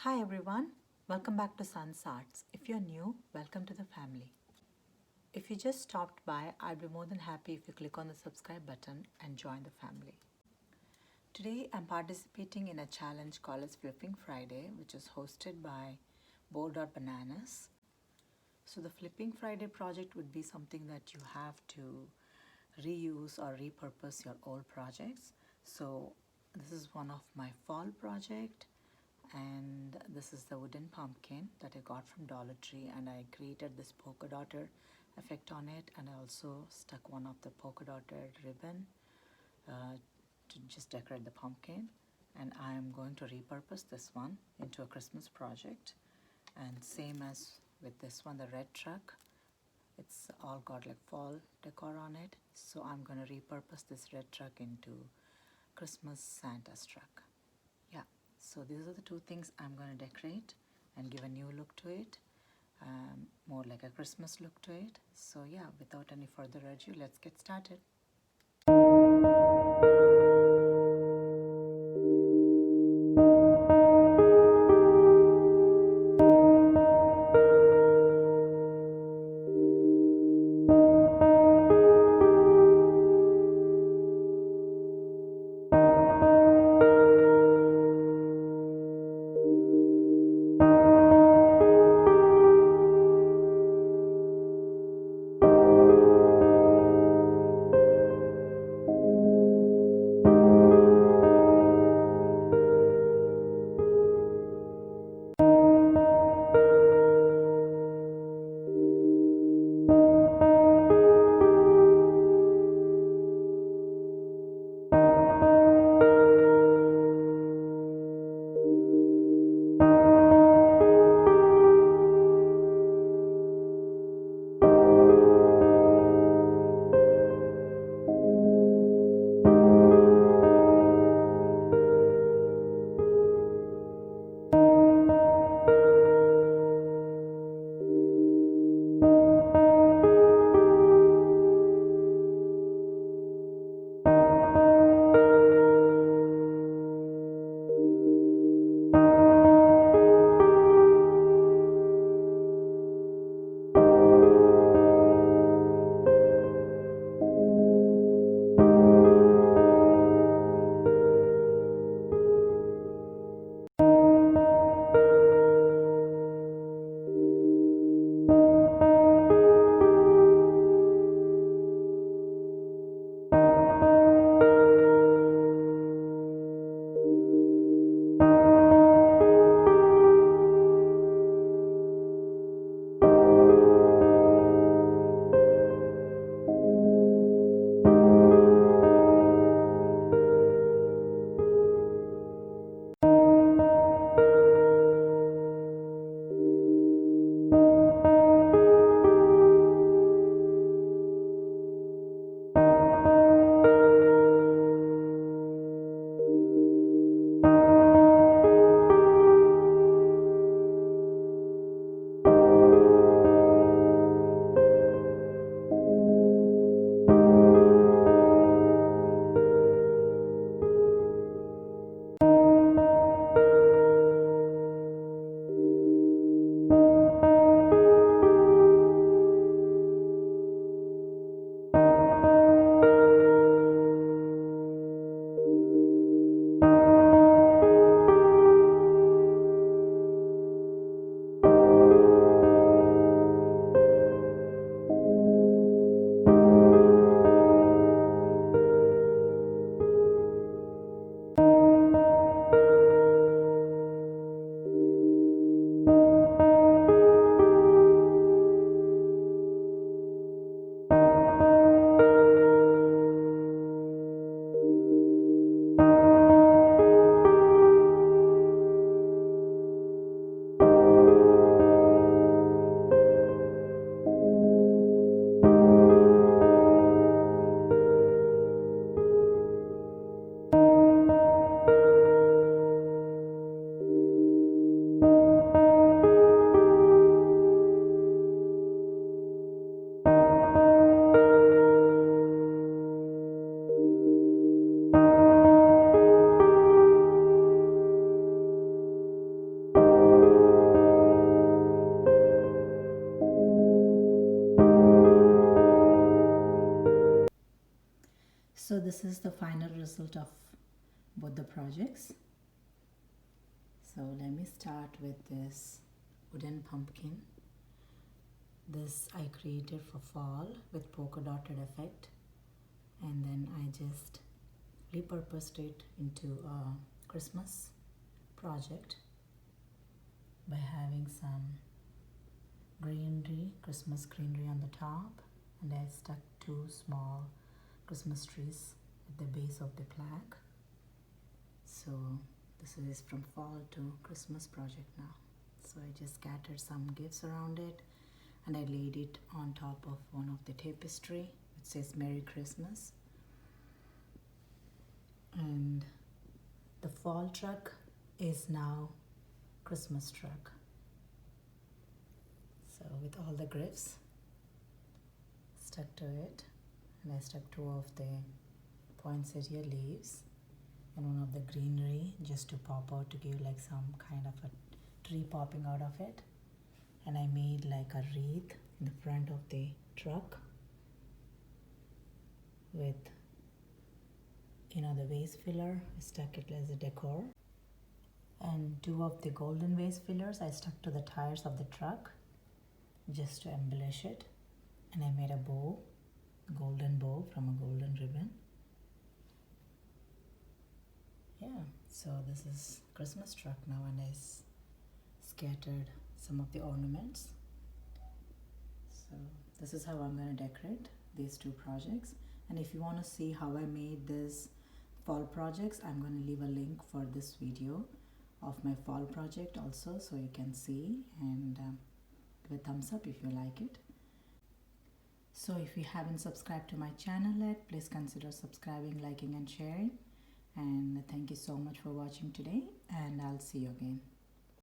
Hi everyone, welcome back to Sun's Arts. If you're new, welcome to the family. If you just stopped by, I'd be more than happy if you click on the subscribe button and join the family. Today I'm participating in a challenge called as Flipping Friday, which is hosted by Board or Bananas. So the Flipping Friday project would be something that you have to reuse or repurpose your old projects. So this is one of my fall project, and this is the wooden pumpkin that I got from Dollar Tree, and I created this polka dotted effect on it, and I also stuck one of the polka dotted ribbon to just decorate the pumpkin. And I am going to repurpose this one into a Christmas project, and same as with this one, the red truck, it's all got like fall decor on it, so I'm going to repurpose this red truck into Christmas Santa's truck. Yeah, so these are the two things I'm going to decorate and give a new look to it, more like a Christmas look to it. So yeah, without any further ado, let's get started. this is the final result of both the projects. So let me start with this wooden pumpkin. This I created for fall with polka dotted effect, and then I just repurposed it into a Christmas project by having some greenery, Christmas greenery on the top, and I stuck 2 small Christmas trees at the base of the plaque. So this is from fall to Christmas project now. So I just scattered some gifts around it, and I laid it on top of one of the tapestry which says Merry Christmas. And the fall truck is now Christmas truck. So with all the gifts stuck to it, and I stuck 2 of the poinsettia leaves and one of the greenery just to pop out, to give like some kind of a tree popping out of it. And I made like a wreath in the front of the truck with, you know, the vase filler. I stuck it as a decor, and 2 of the golden vase fillers I stuck to the tires of the truck just to embellish it. And I made a bow, golden bow from a golden ribbon. Yeah, so this is Christmas truck now, and I scattered some of the ornaments. So this is how I'm going to decorate these 2 projects. And if you want to see how I made this fall projects, I'm going to leave a link for this video of my fall project also, so you can see, and give a thumbs up if you like it. So if you haven't subscribed to my channel yet, please consider subscribing, liking and sharing. And thank you so much for watching today, and I'll see you again.